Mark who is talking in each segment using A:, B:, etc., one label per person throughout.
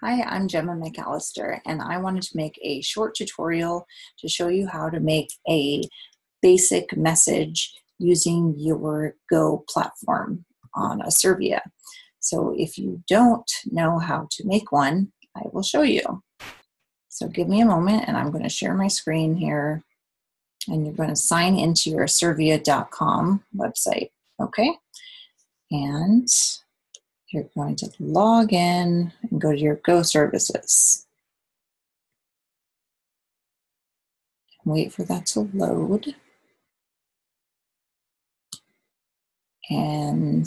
A: Hi, I'm Gemma McAllister, and I wanted to make a short tutorial to show you how to make a basic message using your Go platform on Asirvia. So if you don't know how to make one, I will show you. So give me a moment, and I'm going to share my screen here, and you're going to sign into your asirvia.com website, okay? And you're going to log in and go to your Go services. Wait for that to load. And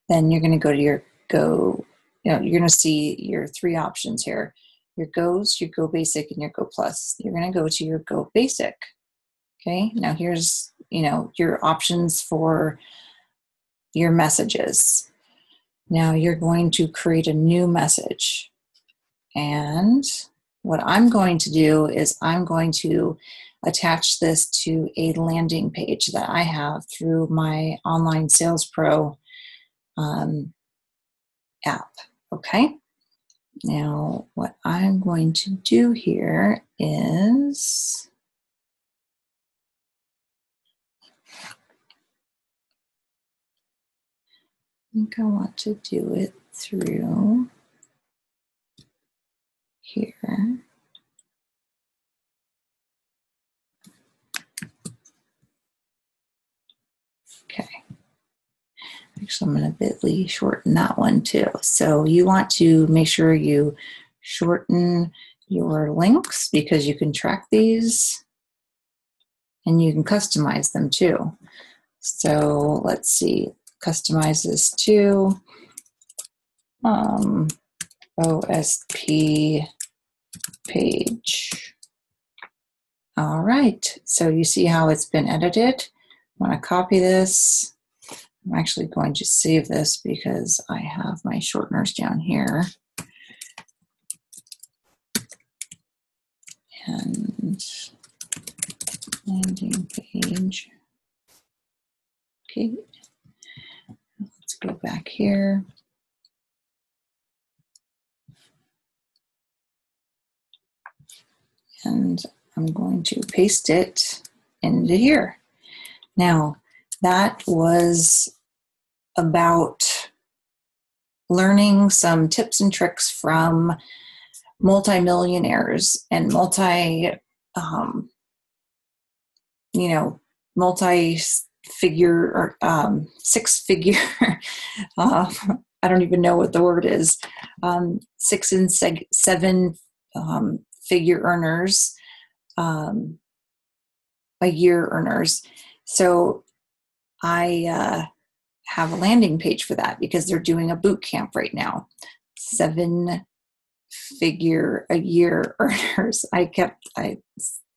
A: then you're going to go to your Go, you're going to see your three options here. Your Go's, your Go Basic, and your Go Plus. You're going to go to your Go Basic. Okay, now here's, your options for your messages. Now you're going to create a new message. And what I'm going to do is I'm going to attach this to a landing page that I have through my Online Sales Pro app. Okay. Now, what I'm going to do here is I think I want to do it through here. Okay. Actually, I'm going to bit.ly shorten that one too. So you want to make sure you shorten your links because you can track these and you can customize them too. So let's see, customize this to OSP page. All right, so you see how it's been edited. I want to copy this. I'm actually going to save this because I have my shorteners down here. And landing page. Okay, let's go back here. And I'm going to paste it into here. Now, that was about learning some tips and tricks from multimillionaires and multi-figure, or six-figure, I don't even know what the word is, 6 and 7 figure earners, a year earners. So I have a landing page for that because they're doing a boot camp right now. 7-figure a year earners. I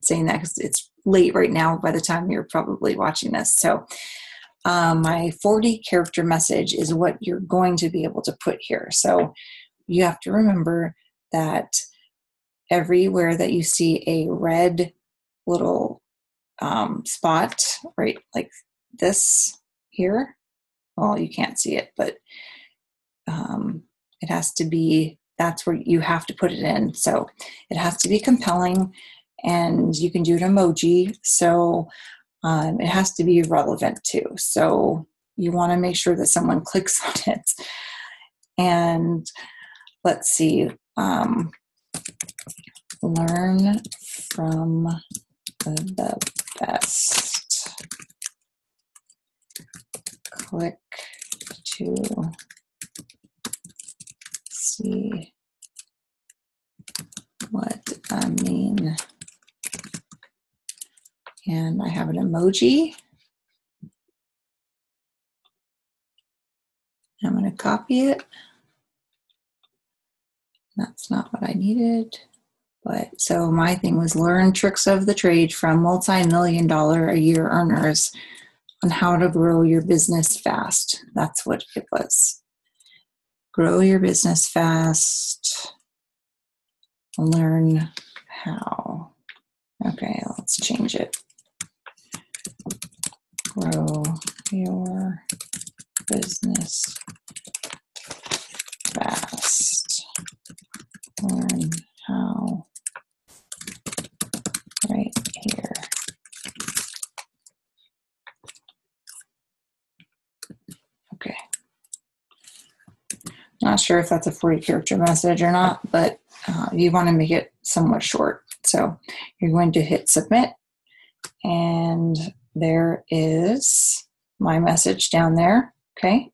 A: saying that because it's late right now by the time you're probably watching this. So my 40 character message is what you're going to be able to put here. So you have to remember that everywhere that you see a red little spot, right, like this here, well, you can't see it, but it has to be, that's where you have to put it in. So it has to be compelling, and you can do an emoji. So it has to be relevant too. So you want to make sure that someone clicks on it. And let's see, learn from the best. Click to see what I mean. And I have an emoji. I'm going to copy it. That's not what I needed. But so my thing was learn tricks of the trade from multi-million-dollar a year earners on how to grow your business fast. That's what it was. Grow your business fast. Learn how. Okay, let's change it. Grow your business fast. not sure if that's a 40-character message or not, but you want to make it somewhat short. So you're going to hit submit, and there is my message down there. Okay.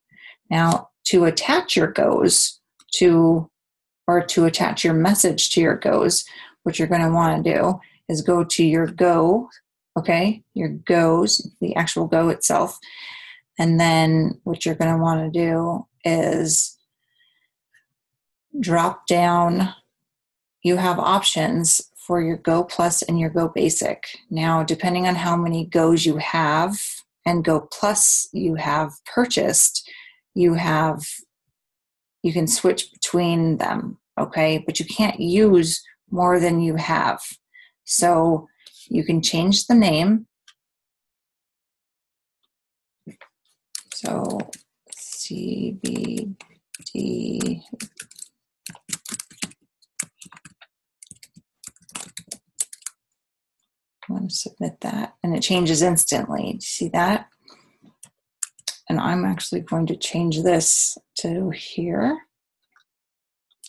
A: Now to attach your goes or to attach your message to your goes, what you're going to want to do is go to your go, okay, your goes, the actual go itself. And then what you're going to want to do is drop down. You have options for your Go Plus and your Go Basic. Now, depending on how many goes you have and Go Plus you have purchased, you can switch between them, okay? But you can't use more than you have. So you can change the name. So CBD. I'm going to submit that, and it changes instantly. Do you see that? And I'm actually going to change this to here.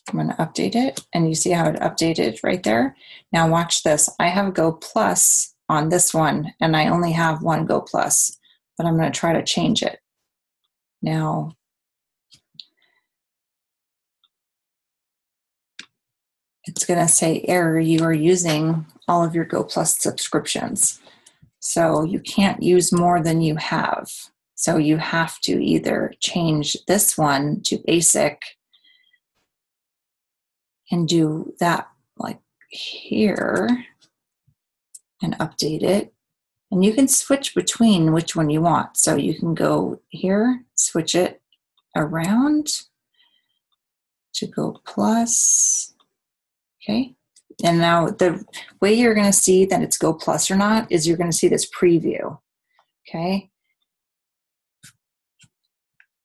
A: I'm going to update it, and you see how it updated right there? Now watch this. I have Go Plus on this one, and I only have one Go Plus, but I'm going to try to change it. Now, it's going to say error, you are using all of your Go Plus subscriptions. So you can't use more than you have. So you have to either change this one to basic and do that like here and update it. And you can switch between which one you want. So you can go here, switch it around to Go Plus. Okay. And now the way you're going to see that it's Go Plus or not is you're going to see this preview. Okay.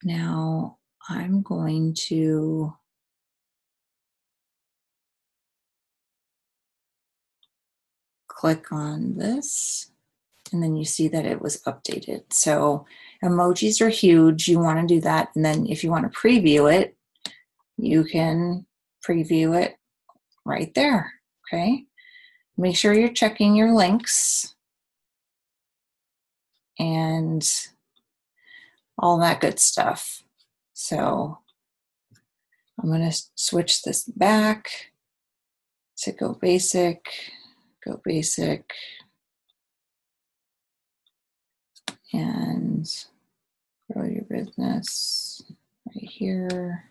A: Now I'm going to click on this, and then you see that it was updated. So emojis are huge. You want to do that. And then if you want to preview it, you can preview it right there. Okay. Make sure you're checking your links and all that good stuff. So I'm going to switch this back to Go Basic, and grow your business right here.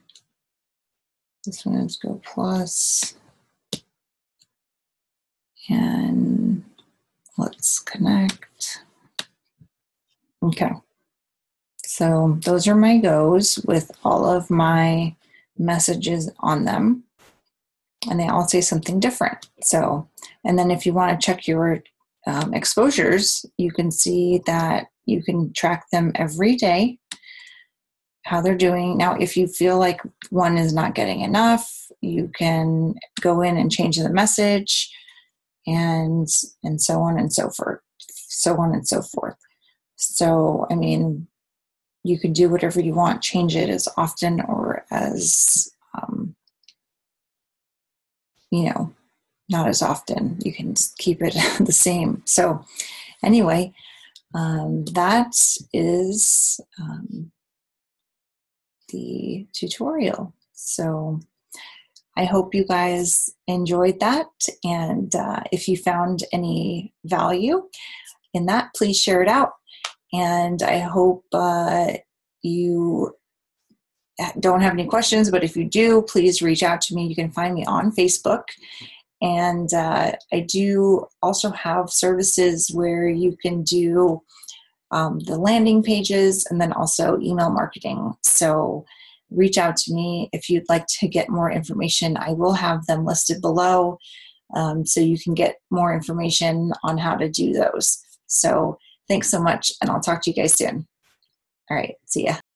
A: This one is Go Plus. And let's connect. Okay. So those are my goes with all of my messages on them. And they all say something different. So, and then if you want to check your exposures, you can see that you can track them every day, how they're doing. Now, if you feel like one is not getting enough, you can go in and change the message and so on and so forth, So, I mean, you can do whatever you want, change it as often or as, not as often. You can keep it the same. So anyway, that is the tutorial. So I hope you guys enjoyed that. And if you found any value in that, please share it out. And I hope you don't have any questions, but if you do, please reach out to me. You can find me on Facebook. And I do also have services where you can do the landing pages and then also email marketing. So reach out to me if you'd like to get more information. I will have them listed below so you can get more information on how to do those. So thanks so much, and I'll talk to you guys soon. All right, see ya.